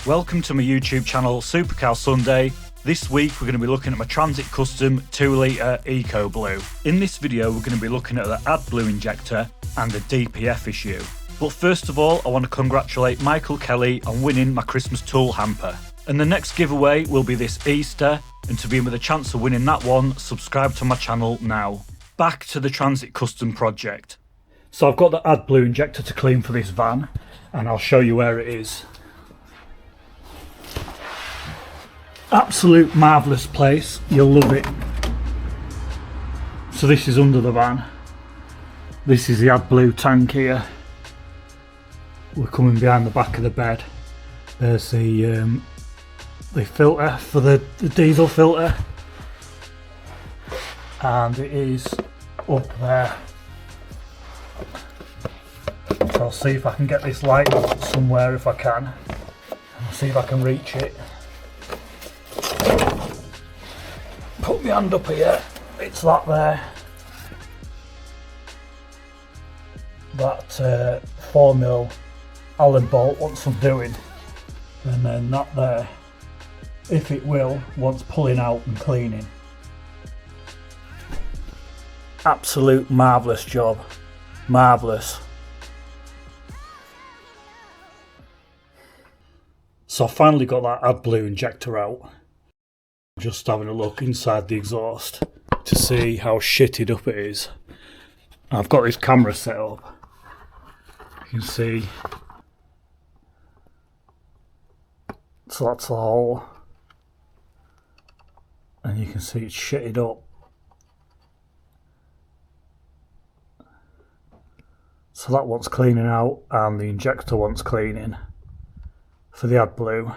Welcome to my YouTube channel Supercar Sunday. This week we're going to be looking at my Transit Custom 2 litre ecoblue. In this video we're going to be looking at the Adblue injector and the DPF issue. But first of all I want to congratulate Michael Kelly on winning my Christmas tool hamper. And the next giveaway will be this Easter, and to be in with a chance of winning that one, subscribe to my channel now. Back to the Transit Custom project. So I've got the Adblue injector to clean for this van, and I'll show you where it is. Absolute marvellous place, you'll love it. So this is under the van. This is the Adblue tank here. We're coming behind the back of the bed. There's the filter for the diesel filter, and it is up there. So I'll see if I can get this light somewhere if I can. I'll see if I can reach it. Put my hand up here, it's that there. That 4mm Allen bolt wants some doing, and then that there, if it will, wants pulling out and cleaning. Absolute marvellous job, marvellous. So I finally got that Adblue injector out. Just having a look inside the exhaust to see how shitted up it is. I've got this camera set up. You can see. So that's the hole. And you can see it's shitted up. So that one's cleaning out, and the injector wants cleaning for the Adblue.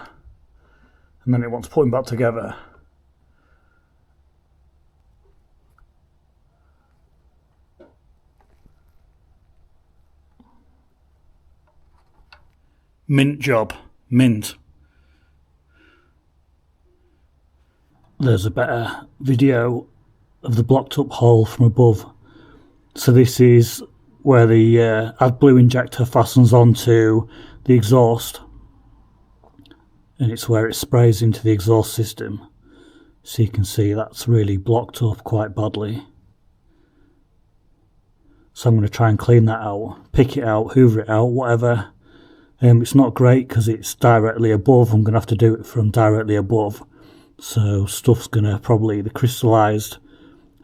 And then it wants putting back together. Mint job, mint. There's a better video of the blocked up hole from above. So this is where the Adblue injector fastens onto the exhaust, and it's where it sprays into the exhaust system. So you can see that's really blocked up quite badly. So I'm going to try and clean that out, pick it out, hoover it out, whatever. It's not great because it's directly above. I'm going to have to do it from directly above. So stuff's going to probably, the crystallised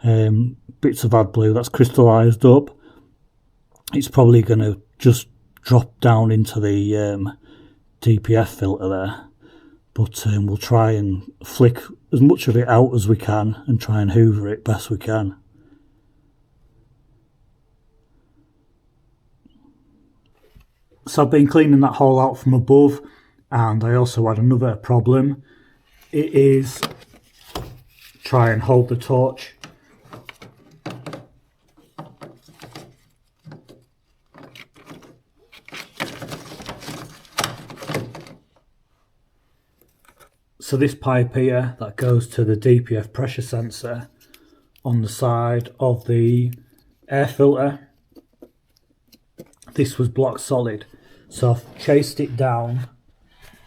bits of Adblue that's crystallised up, it's probably going to just drop down into the DPF filter there. But we'll try and flick as much of it out as we can and try and hoover it best we can. So I've been cleaning that hole out from above, and I also had another problem. It is try and hold the torch. So this pipe here that goes to the DPF pressure sensor on the side of the air filter, this was block solid. So I've chased it down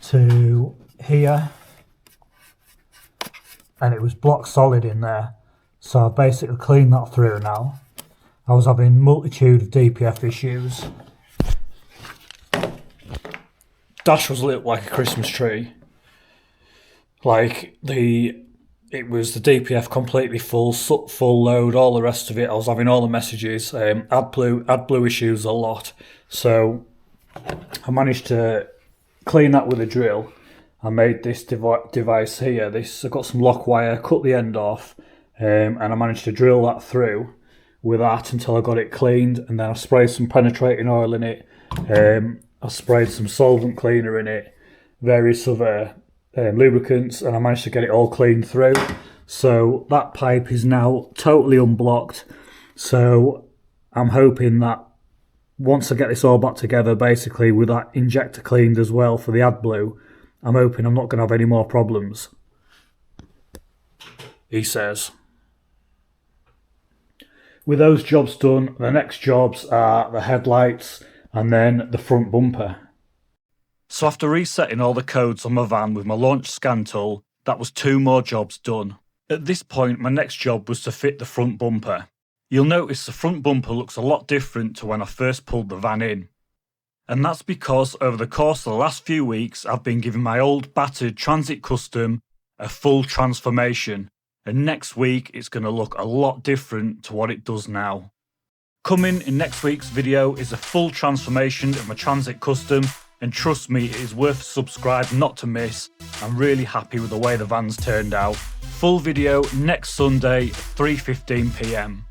to here, and it was block solid in there. So I've basically cleaned that through now. I was having multitude of DPF issues. Dash was lit like a Christmas tree. Like it was the DPF completely full load, all the rest of it. I was having all the messages. Adblue issues a lot. So I managed to clean that with a drill. I made this device here. I got some lock wire, cut the end off, and I managed to drill that through with that until I got it cleaned. And then I sprayed some penetrating oil in it. I sprayed some solvent cleaner in it, various other lubricants, and I managed to get it all cleaned through. So that pipe is now totally unblocked. So I'm hoping that once I get this all back together, basically with that injector cleaned as well for the Adblue, I'm hoping I'm not going to have any more problems, he says. With those jobs done, the next jobs are the headlights and then the front bumper. So after resetting all the codes on my van with my launch scan tool, that was 2 more jobs done. At this point, my next job was to fit the front bumper. You'll notice the front bumper looks a lot different to when I first pulled the van in. And that's because over the course of the last few weeks, I've been giving my old battered Transit Custom a full transformation. And next week, it's going to look a lot different to what it does now. Coming in next week's video is a full transformation of my Transit Custom, and trust me, it is worth a subscribe not to miss. I'm really happy with the way the van's turned out. Full video next Sunday, 3:15 PM.